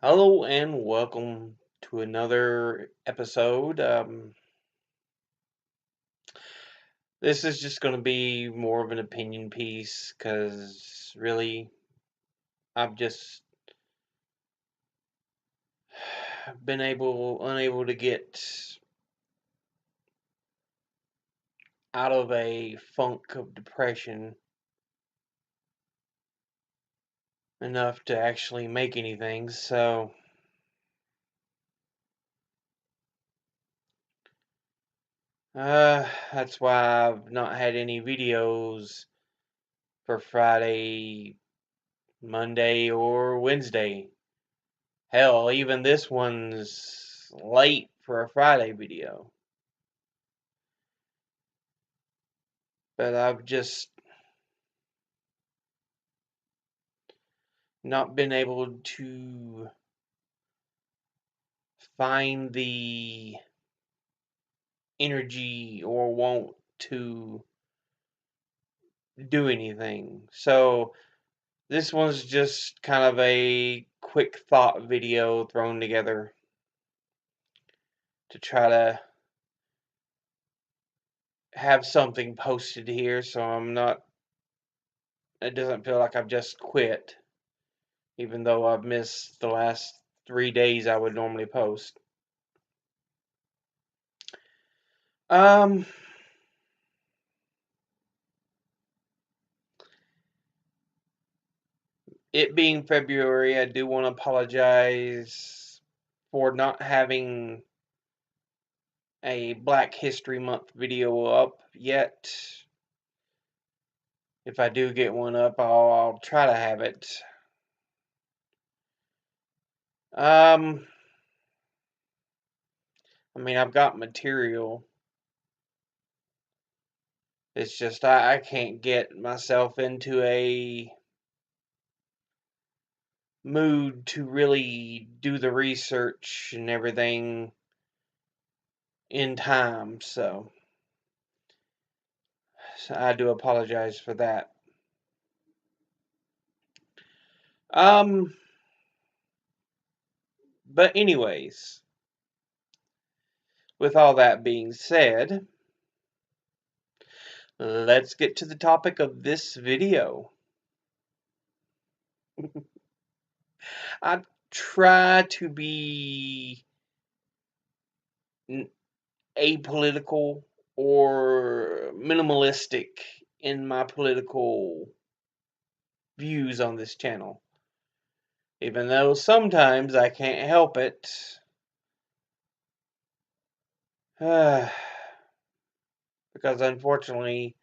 Hello and welcome to another episode. This is just going to be more of an opinion piece because really I've just been unable to get out of a funk of depression enough to actually make anything. So, that's why I've not had any videos for Friday, Monday, or Wednesday. Hell, even this one's late for a Friday video. But I've just not been able to find the energy or want to do anything. So this one's just kind of a quick thought video thrown together to try to have something posted here so it doesn't feel like I've just quit, even though I've missed the last 3 days I would normally post. Um, it being February, I do want to apologize for not having a Black History Month video up yet. If I do get one up, I'll try to have it. Um, I've got material. It's just I can't get myself into a mood to really do the research and everything in time, so I do apologize for that. Um, but anyways, with all that being said, let's get to the topic of this video. I try to be apolitical or minimalistic in my political views on this channel, even though sometimes I can't help it. Because unfortunately,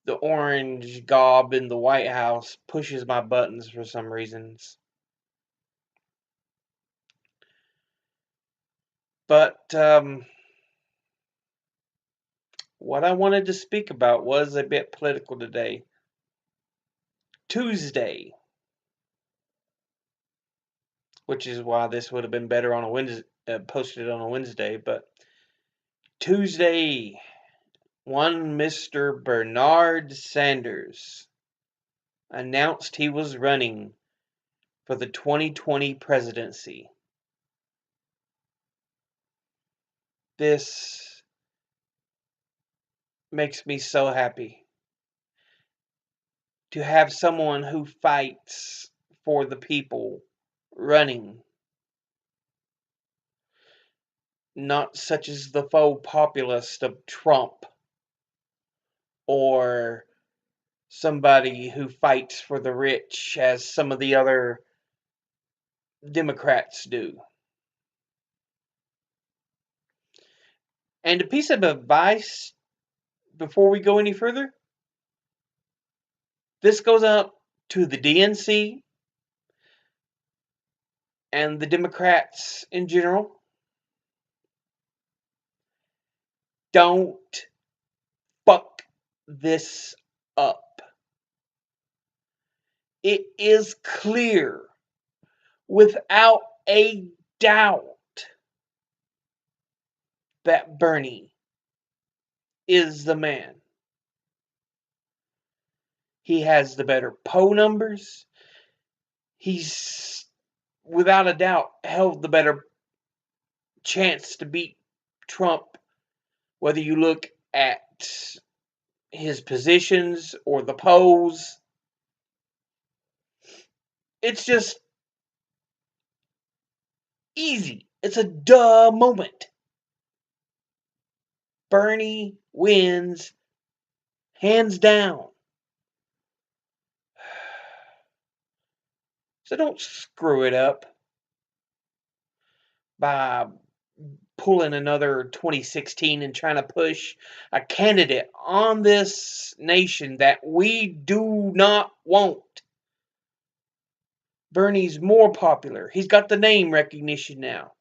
the orange gob in the White House pushes my buttons for some reasons. But what I wanted to speak about was a bit political today. Tuesday, which is why this would have been better on a Wednesday, posted on a Wednesday. But Tuesday, one Mr. Bernard Sanders announced he was running for the 2020 presidency. This makes me so happy to have someone who fights for the people running, not such as the faux populist of Trump or somebody who fights for the rich as some of the other Democrats do. And a piece of advice before we go any further, this goes out to the DNC and the Democrats in general. Don't fuck this up. It is clear, without a doubt, that Bernie is the man. He has the better poll numbers. He's without a doubt, held the better chance to beat Trump, whether you look at his positions or the polls. It's just easy. It's a duh moment. Bernie wins hands down. So don't screw it up by pulling another 2016 and trying to push a candidate on this nation that we do not want. Bernie's more popular. He's got the name recognition now.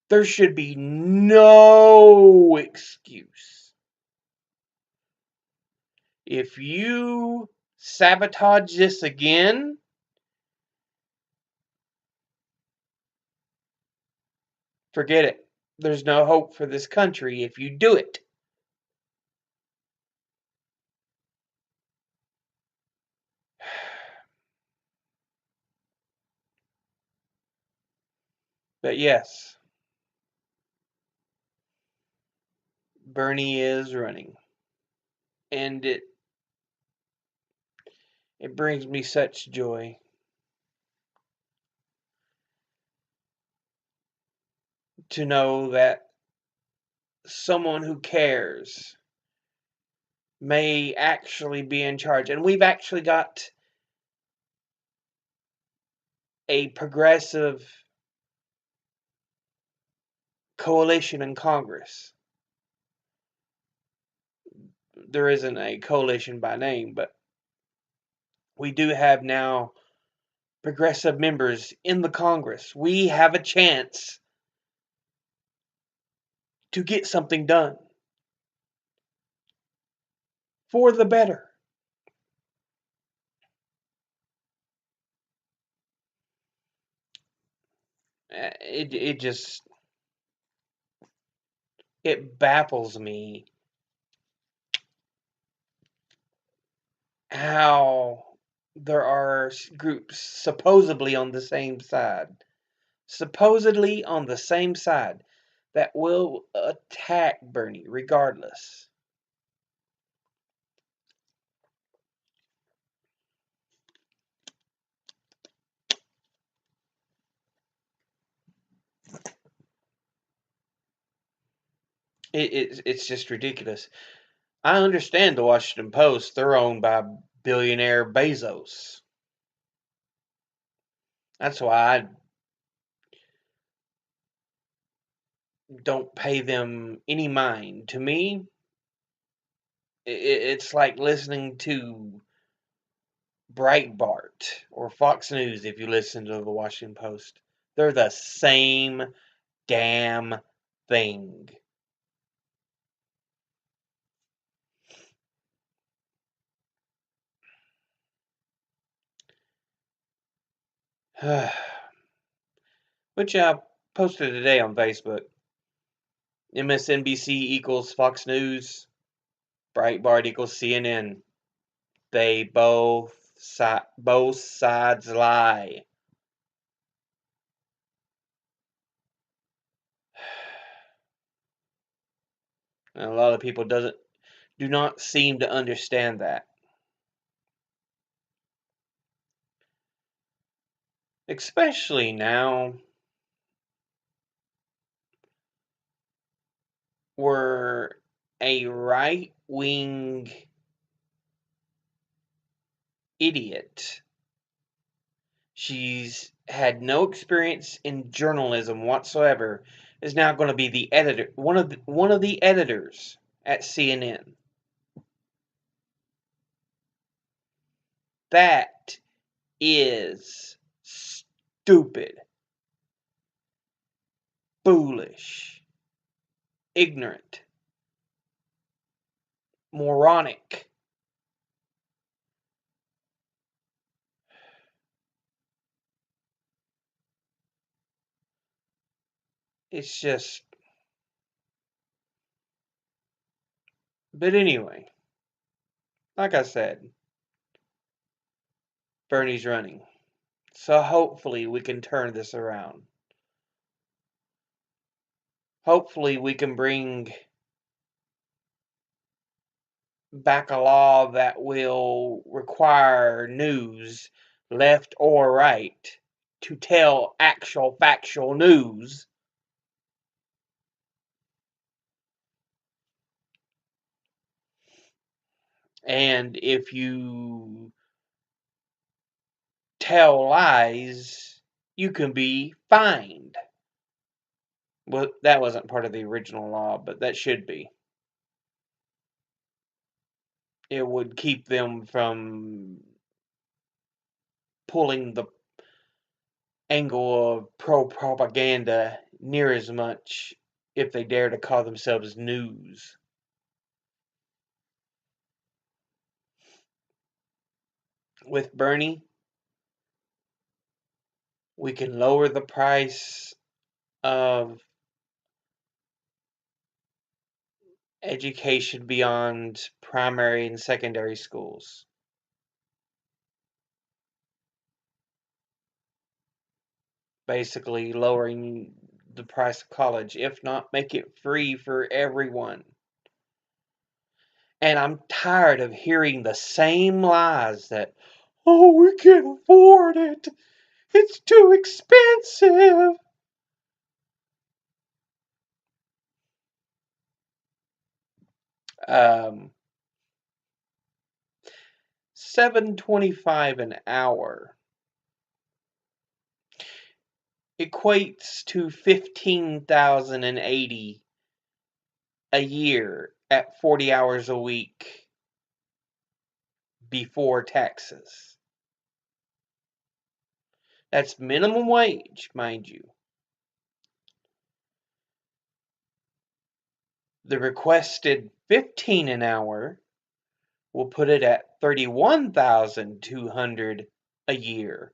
There should be no excuse. If you sabotage this again, forget it. There's no hope for this country if you do it. But yes, Bernie is running. And it brings me such joy to know that someone who cares may actually be in charge. And we've actually got a progressive coalition in Congress. There isn't a coalition by name, but we do have now progressive members in the Congress. We have a chance to get something done for the better. It just it baffles me how there are groups supposedly on the same side, that will attack Bernie regardless. It's just ridiculous. I understand the Washington Post. They're owned by billionaire Bezos. That's why I don't pay them any mind. To me, it's like listening to Breitbart or Fox News if you listen to the Washington Post. They're the same damn thing. Which I posted today on Facebook. MSNBC equals Fox News. Breitbart equals CNN. They both sides lie. And a lot of people do not seem to understand that. Especially now where a right-wing idiot, she's had no experience in journalism whatsoever, is now going to be the editor, one of the editors at CNN. That is stupid, foolish, ignorant, moronic. It's just. But anyway, like I said, Bernie's running. So hopefully we can turn this around. Hopefully we can bring back a law that will require news, left or right, to tell actual factual news. And if you tell lies, you can be fined. Well, that wasn't part of the original law, but that should be. It would keep them from pulling the angle of pro-propaganda near as much if they dare to call themselves news. With Bernie, we can lower the price of education beyond primary and secondary schools. Basically, lowering the price of college, if not make it free for everyone. And I'm tired of hearing the same lies that, oh, we can't afford it. It's too expensive. Um, $7.25 an hour equates to 15,080 a year at 40 hours a week before taxes. That's minimum wage, mind you. The requested 15 an hour will put it at 31,200 a year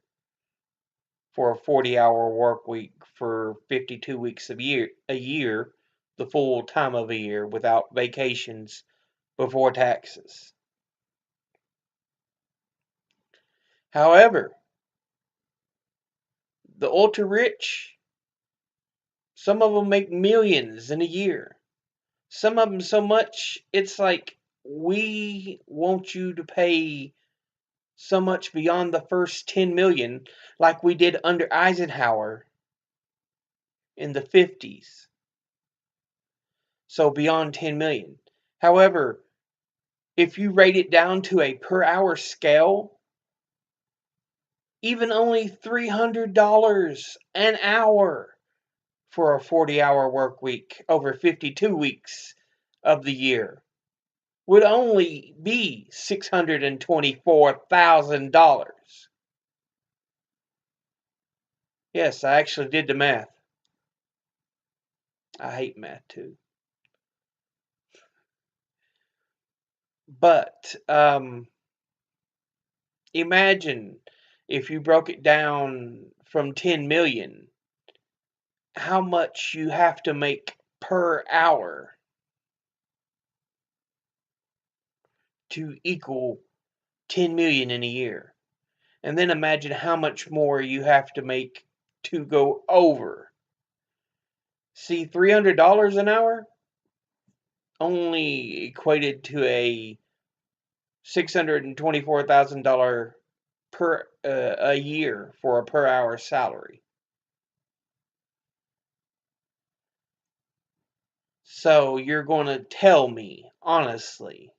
for a 40-hour work week for 52 weeks a year, the full time of a year without vacations before taxes. However, the ultra rich, some of them make millions in a year. Some of them so much it's like, we want you to pay so much beyond the first 10 million like we did under Eisenhower in the 50s. So beyond 10 million. However, if you rate it down to a per hour scale, even only $300 an hour for a 40-hour work week over 52 weeks of the year would only be $624,000. Yes, I actually did the math. I hate math too. But imagine if you broke it down from 10 million, how much you have to make per hour to equal 10 million in a year. And then imagine how much more you have to make to go over. See, $300 an hour only equated to a $624,000 per a year for a per hour salary. So you're going to tell me honestly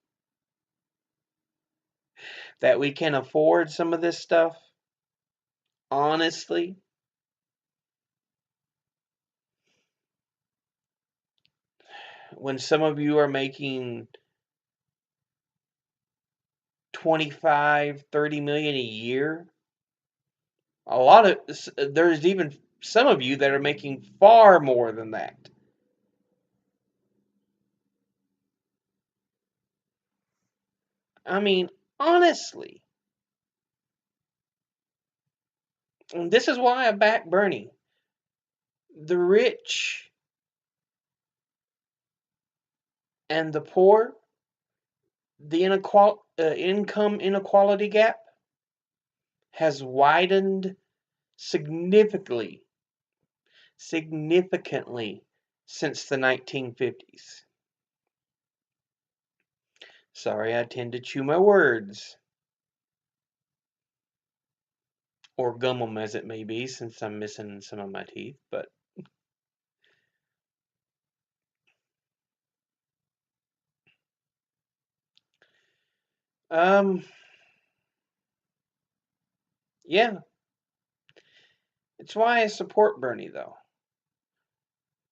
that we can afford some of this stuff? Honestly? When some of you are making 25, 30 million a year, a lot of there's even some of you that are making far more than that. I mean, honestly. And this is why I back Bernie. The rich and the poor, the income inequality gap has widened significantly, significantly since the 1950s. Sorry, I tend to chew my words, or gum them as it may be, since I'm missing some of my teeth, but um, yeah, it's why I support Bernie, though.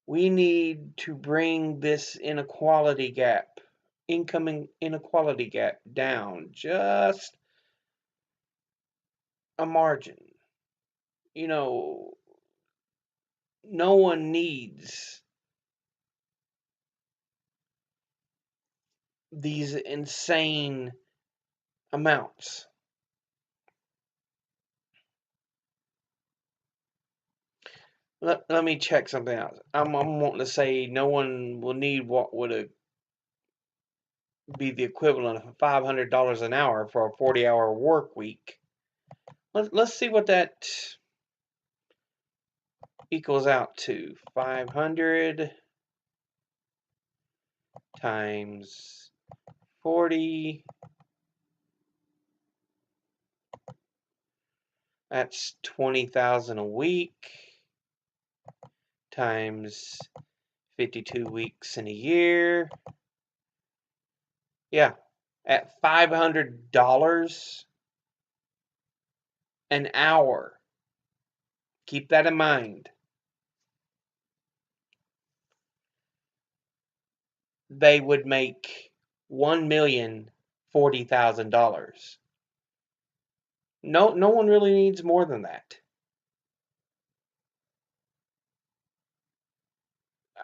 We need to bring this income inequality gap down just a margin. You know, no one needs these insane amounts. Let me check something out. I'm wanting to say no one will need what would be the equivalent of $500 an hour for a 40-hour work week. Let's see what that equals out to. 500 times 40. That's 20,000 a week times 52 weeks in a year. Yeah, at $500 an hour. Keep that in mind. They would make $1,040,000. No one really needs more than that.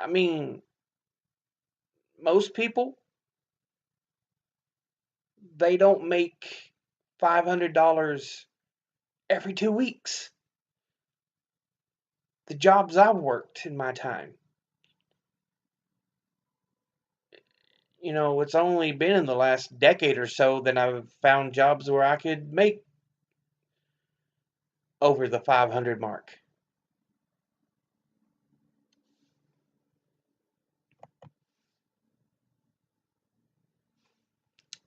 I mean, most people, they don't make $500 every 2 weeks. The jobs I've worked in my time, it's only been in the last decade or so that I've found jobs where I could make over the 500 mark.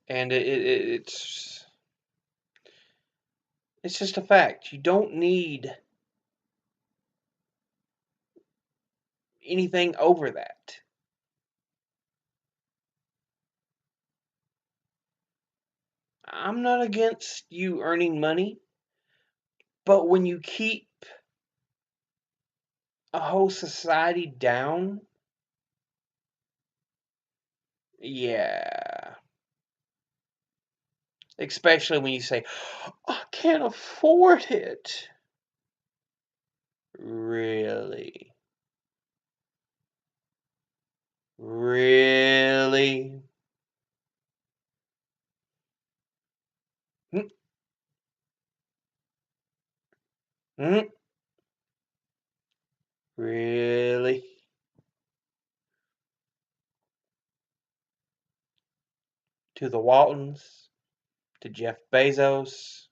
And it's just a fact. You don't need anything over that. I'm not against you earning money, but when you keep a whole society down, yeah. Especially when you say, I can't afford it. Really? Really? Hmm? Hmm? Really? To the Waltons, to Jeff Bezos,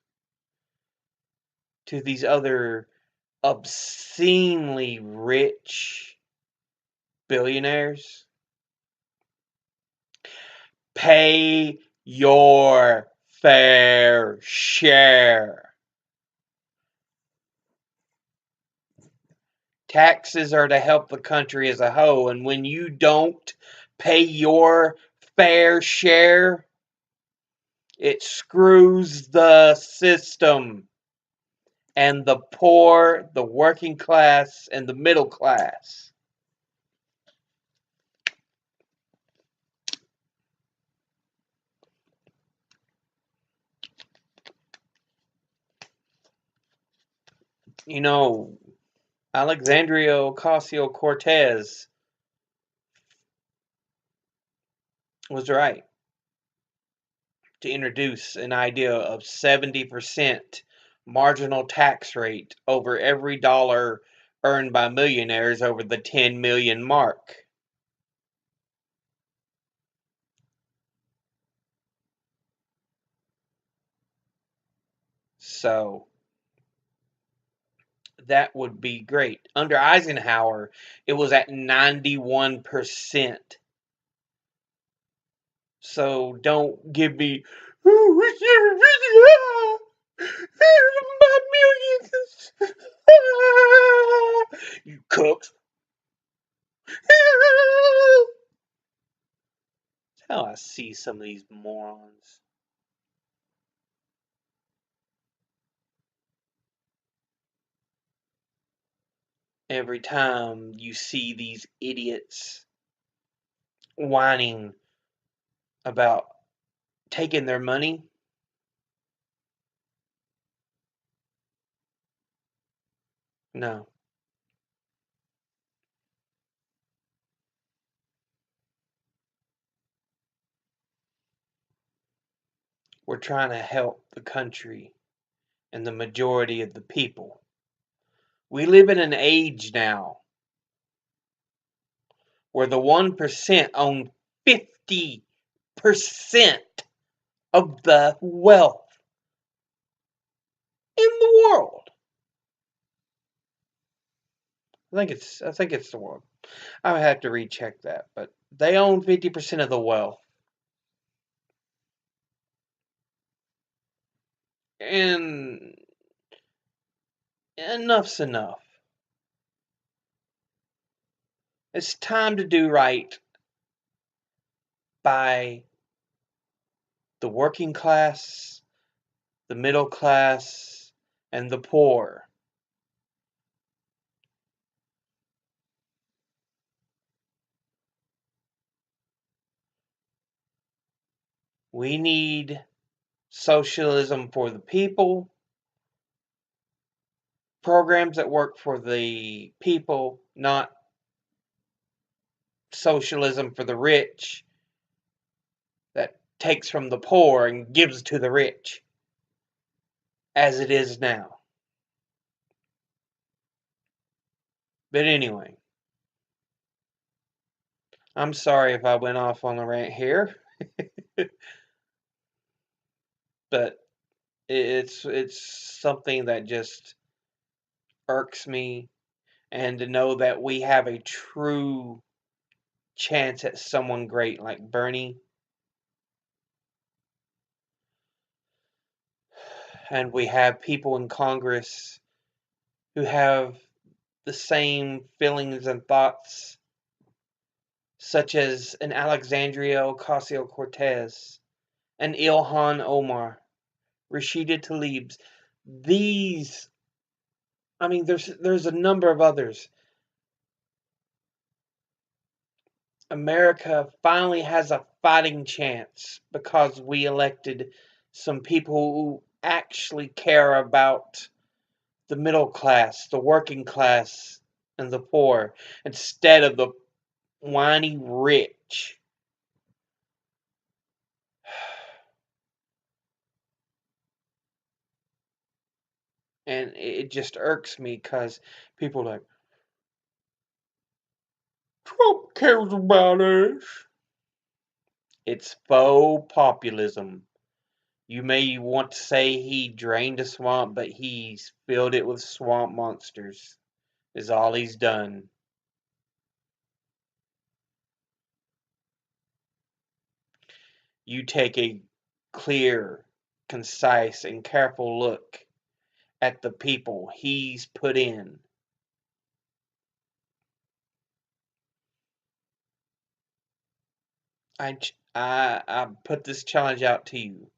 to these other obscenely rich billionaires? Pay your fair share. Taxes are to help the country as a whole, and when you don't pay your fair share, it screws the system and the poor, the working class, and the middle class. You know, Alexandria Ocasio-Cortez was right to introduce an idea of 70% marginal tax rate over every dollar earned by millionaires over the 10 million mark. So, that would be great. Under Eisenhower, it was at 91%. So don't give me, oh, it's really high. My millions. You cooks. That's how I see some of these morons. Every time you see these idiots whining about taking their money, no. We're trying to help the country and the majority of the people. We live in an age now where the 1% own 50% of the wealth in the world. I think it's the world. I would have to recheck that, but they own 50% of the wealth. And enough's enough. It's time to do right by the working class, the middle class, and the poor. We need socialism for the people, programs that work for the people, not socialism for the rich that takes from the poor and gives to the rich, as it is now. But anyway, I'm sorry if I went off on a rant here, but it's something that just irks me, and to know that we have a true chance at someone great like Bernie, and we have people in Congress who have the same feelings and thoughts, such as an Alexandria Ocasio-Cortez, an Ilhan Omar, Rashida Tlaib. These, I mean, there's a number of others. America finally has a fighting chance because we elected some people who actually care about the middle class, the working class, and the poor, instead of the whiny rich. And it just irks me because people are like, Trump cares about us. It's faux populism. You may want to say he drained a swamp, but he's filled it with swamp monsters, is all he's done. You take a clear, concise, and careful look at the people he's put in. I put this challenge out to you.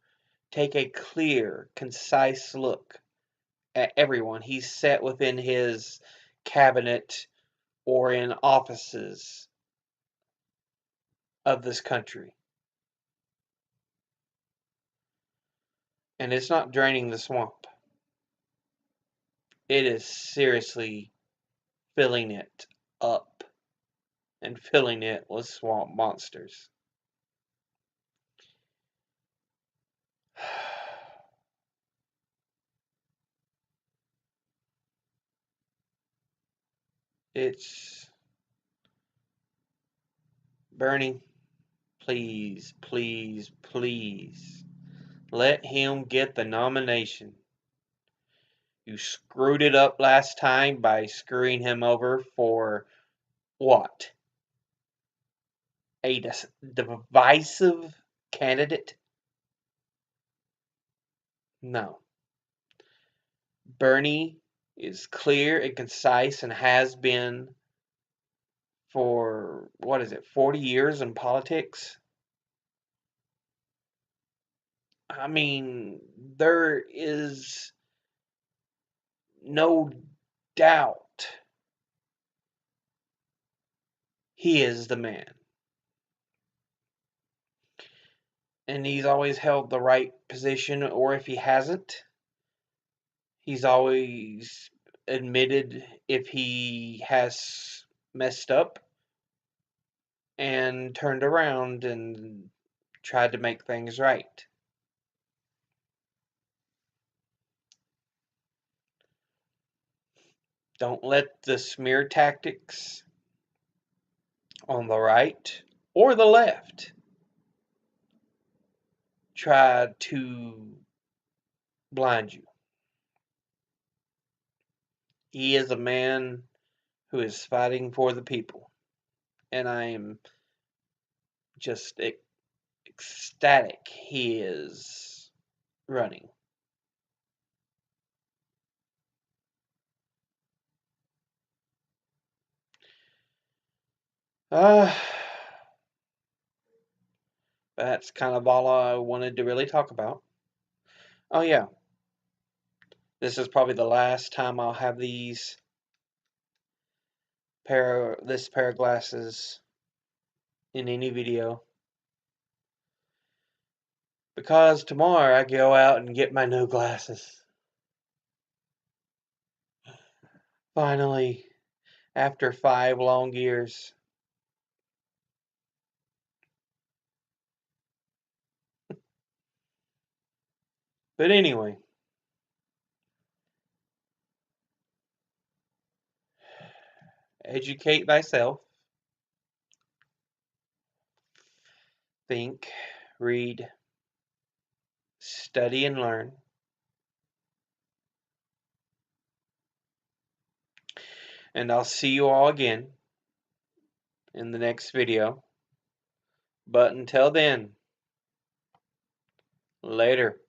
Take a clear, concise look at everyone he's set within his cabinet or in offices of this country. And it's not draining the swamp. It is seriously filling it up and filling it with swamp monsters. It's Bernie, please, please, please let him get the nomination. You screwed it up last time by screwing him over for what? A divisive candidate? No. Bernie is clear and concise and has been for, what is it, 40 years in politics? I mean, there is no doubt he is the man. And he's always held the right position, or if he hasn't, he's always admitted if he has messed up and turned around and tried to make things right. Don't let the smear tactics on the right or the left try to blind you. He is a man who is fighting for the people, and I am just ecstatic he is running. Uh, that's kind of all I wanted to really talk about. Oh yeah, this is probably the last time I'll have this pair of glasses in any video, because tomorrow I go out and get my new glasses. Finally, after 5 long years. But anyway, educate thyself, think, read, study, and learn. And I'll see you all again in the next video. But until then, later.